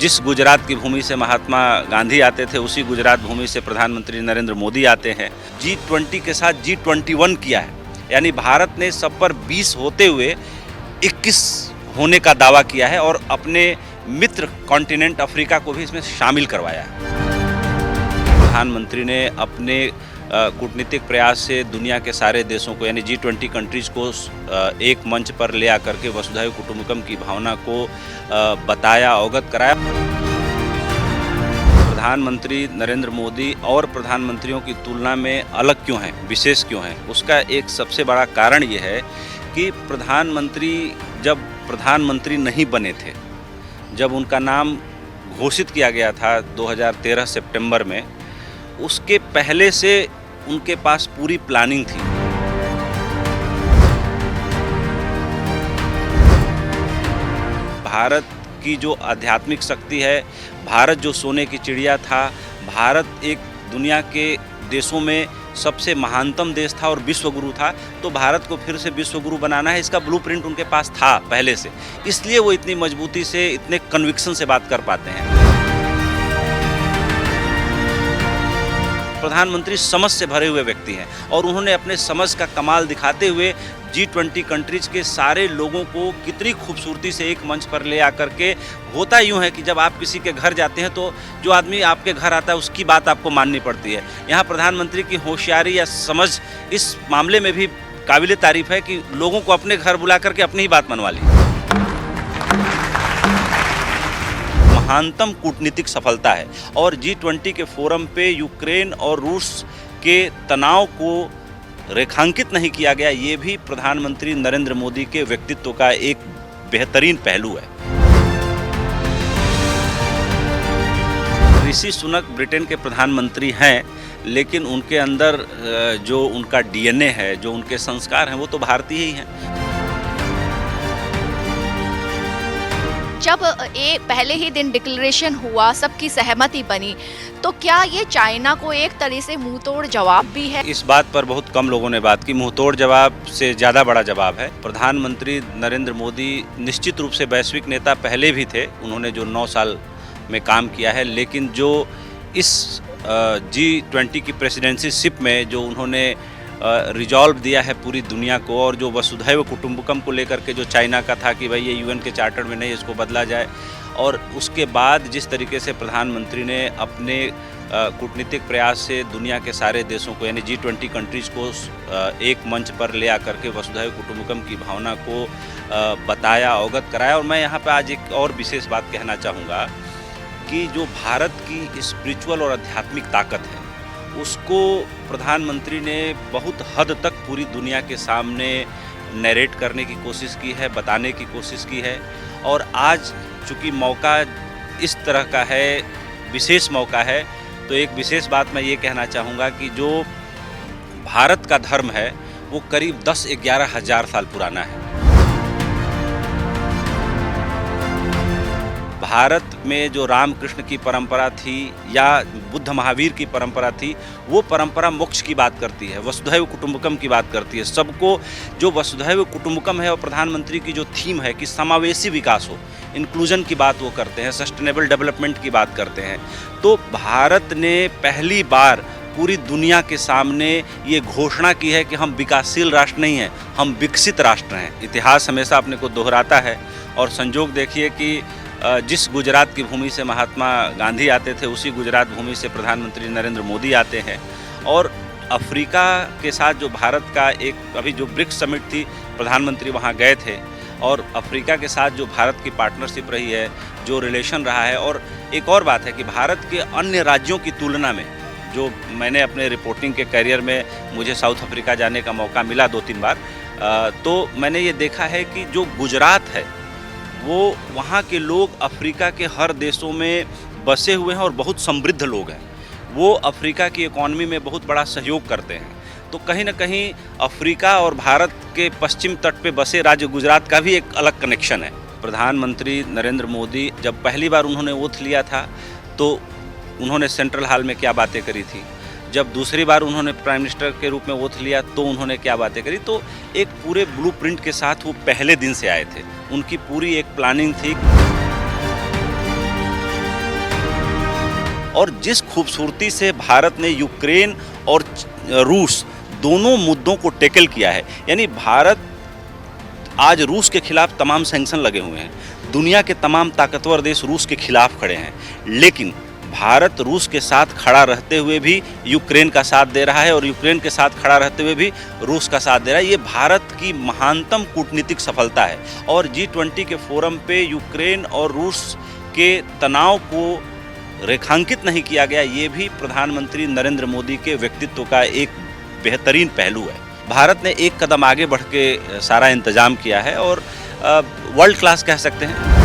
जिस गुजरात की भूमि से महात्मा गांधी आते थे, उसी गुजरात भूमि से प्रधानमंत्री नरेंद्र मोदी आते हैं। G20 के साथ G21 किया है, यानी भारत ने सब पर 20 होते हुए 21 होने का दावा किया है और अपने मित्र कॉन्टिनेंट अफ्रीका को भी इसमें शामिल करवाया है। प्रधानमंत्री ने अपने कूटनीतिक प्रयास से दुनिया के सारे देशों को यानी G20 कंट्रीज़ को एक मंच पर ले आकर के वसुधैव कुटुंबकम की भावना को बताया, अवगत कराया। प्रधानमंत्री नरेंद्र मोदी और प्रधानमंत्रियों की तुलना में अलग क्यों हैं, विशेष क्यों हैं, उसका एक सबसे बड़ा कारण ये है कि प्रधानमंत्री जब प्रधानमंत्री नहीं बने थे, जब उनका नाम घोषित किया गया था 2013 सितंबर में, उसके पहले से उनके पास पूरी प्लानिंग थी। भारत की जो आध्यात्मिक शक्ति है, भारत जो सोने की चिड़िया था, भारत एक दुनिया के देशों में सबसे महानतम देश था और विश्वगुरु था, तो भारत को फिर से विश्वगुरु बनाना है, इसका ब्लूप्रिंट उनके पास था पहले से। इसलिए वो इतनी मजबूती से, इतने कन्विक्शन से बात कर पाते हैं। प्रधानमंत्री समझ से भरे हुए व्यक्ति हैं और उन्होंने अपने समझ का कमाल दिखाते हुए G20 कंट्रीज के सारे लोगों को कितनी खूबसूरती से एक मंच पर ले आकर के, होता यूँ है कि जब आप किसी के घर जाते हैं तो जो आदमी आपके घर आता है उसकी बात आपको माननी पड़ती है। यहाँ प्रधानमंत्री की होशियारी या समझ इस मामले में भी काबिले तारीफ है कि लोगों को अपने घर बुला करके अपनी ही बात मनवा ली। महानतम कूटनीतिक सफलता है और G20 के फोरम पे यूक्रेन और रूस के तनाव को रेखांकित नहीं किया गया, ये भी प्रधानमंत्री नरेंद्र मोदी के व्यक्तित्व का एक बेहतरीन पहलू है। ऋषि सुनक ब्रिटेन के प्रधानमंत्री हैं, लेकिन उनके अंदर जो उनका DNA है, जो उनके संस्कार हैं, वो तो भारतीय ही हैं। जब ये पहले ही दिन डिक्लेरेशन हुआ, सबकी सहमति बनी, तो क्या ये चाइना को एक तरह से मुंहतोड़ जवाब भी है? इस बात पर बहुत कम लोगों ने बात की। मुंहतोड़ जवाब से ज़्यादा बड़ा जवाब है। प्रधानमंत्री नरेंद्र मोदी निश्चित रूप से वैश्विक नेता पहले भी थे, उन्होंने जो 9 साल में काम किया है, लेकिन जो इस G20 की प्रेसिडेंसी शिप में जो उन्होंने रिजॉल्व दिया है पूरी दुनिया को, और जो वसुधैव कुटुंबकम को लेकर के जो चाइना का था कि भाई ये UN के चार्टर में नहीं, इसको बदला जाए, और उसके बाद जिस तरीके से प्रधानमंत्री ने अपने कूटनीतिक प्रयास से दुनिया के सारे देशों को यानी G20 कंट्रीज़ को एक मंच पर ले आकर के वसुधैव कुटुंबकम की भावना को बताया, अवगत कराया। और मैं यहाँ पे आज एक और विशेष बात कहना चाहूँगा कि जो भारत की स्पिरिचुअल और आध्यात्मिक ताकत है, उसको प्रधानमंत्री ने बहुत हद तक पूरी दुनिया के सामने नैरेट करने की कोशिश की है, बताने की कोशिश की है। और आज चूँकि मौका इस तरह का है, विशेष मौका है, तो एक विशेष बात मैं ये कहना चाहूँगा कि जो भारत का धर्म है वो करीब 10-11 हज़ार साल पुराना है। भारत में जो रामकृष्ण की परंपरा थी या बुद्ध महावीर की परंपरा थी, वो परंपरा मोक्ष की बात करती है, वसुधैव कुटुंबकम की बात करती है। सबको जो वसुधैव कुटुंबकम है और प्रधानमंत्री की जो थीम है कि समावेशी विकास हो, इंक्लूजन की बात वो करते हैं, सस्टेनेबल डेवलपमेंट की बात करते हैं। तो भारत ने पहली बार पूरी दुनिया के सामने ये घोषणा की है कि हम विकासशील राष्ट्र नहीं हैं, हम विकसित राष्ट्र हैं। इतिहास हमेशा अपने को दोहराता है और संजोग देखिए कि जिस गुजरात की भूमि से महात्मा गांधी आते थे, उसी गुजरात भूमि से प्रधानमंत्री नरेंद्र मोदी आते हैं। और अफ्रीका के साथ जो भारत का एक अभी जो ब्रिक्स समिट थी, प्रधानमंत्री वहां गए थे, और अफ्रीका के साथ जो भारत की पार्टनरशिप रही है, जो रिलेशन रहा है। और एक और बात है कि भारत के अन्य राज्यों की तुलना में, जो मैंने अपने रिपोर्टिंग के करियर में मुझे साउथ अफ्रीका जाने का मौका मिला 2-3 बार, तो मैंने ये देखा है कि जो गुजरात है वो वहाँ के लोग अफ्रीका के हर देशों में बसे हुए हैं और बहुत समृद्ध लोग हैं। वो अफ्रीका की इकॉनमी में बहुत बड़ा सहयोग करते हैं। तो कहीं ना कहीं अफ्रीका और भारत के पश्चिम तट पे बसे राज्य गुजरात का भी एक अलग कनेक्शन है। प्रधानमंत्री नरेंद्र मोदी जब पहली बार उन्होंने ओथ लिया था तो उन्होंने सेंट्रल हॉल में क्या बातें करी थी, जब दूसरी बार उन्होंने प्राइम मिनिस्टर के रूप में ओथ लिया तो उन्होंने क्या बातें करी। तो एक पूरे ब्लूप्रिंट के साथ वो पहले दिन से आए थे, उनकी पूरी एक प्लानिंग थी। और जिस खूबसूरती से भारत ने यूक्रेन और रूस दोनों मुद्दों को टैकल किया है, यानी भारत आज रूस के खिलाफ तमाम सैंक्शन लगे हुए हैं, दुनिया के तमाम ताकतवर देश रूस के खिलाफ खड़े हैं, लेकिन भारत रूस के साथ खड़ा रहते हुए भी यूक्रेन का साथ दे रहा है और यूक्रेन के साथ खड़ा रहते हुए भी रूस का साथ दे रहा है। ये भारत की महानतम कूटनीतिक सफलता है और G20 के फोरम पे यूक्रेन और रूस के तनाव को रेखांकित नहीं किया गया, ये भी प्रधानमंत्री नरेंद्र मोदी के व्यक्तित्व का एक बेहतरीन पहलू है। भारत ने एक कदम आगे बढ़ के सारा इंतजाम किया है और वर्ल्ड क्लास कह सकते हैं।